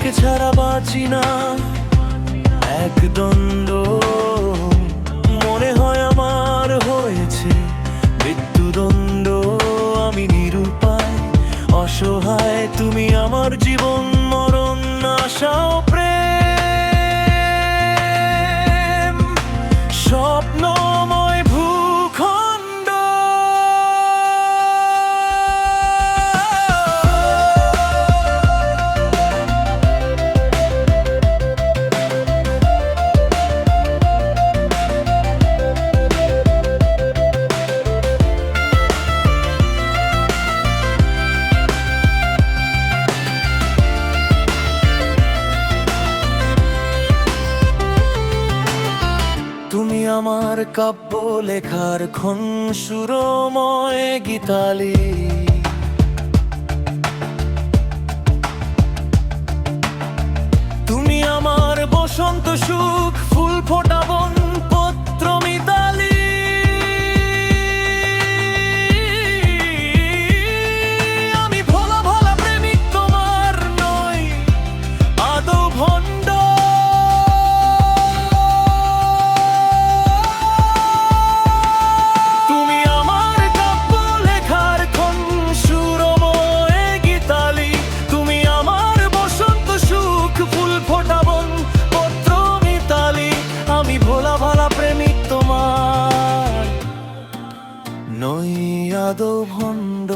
তোমাকে ছাড়া বাঁচি না, এক দণ্ড মনে হয় আমার হয়েছে মৃত্যুদণ্ড। আমি নিরুপায় অসহায়, তুমি আমার জীবন মরণ আশা ও প্রেম, স্বপ্নময় ভূখণ্ড। তুমি আমার কাব্য লেখার ক্ষণ সুরময় গীতালি, তুমি আমার বসন্ত সুখ ফুল ফোটাবন পত্র মিতালি। আমি ভোলা ভোলা প্রেমিক তোমার নই, আদৌ ভণ্ড। নই আদৌ ভণ্ড।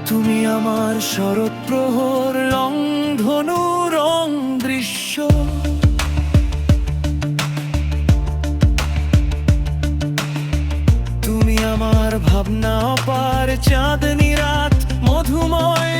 তুমি আমার শরৎ প্রহর রং ধনু রং দৃশ্য, তুমি আমার ভাবনা অপার চাঁদনি রাত মধুময়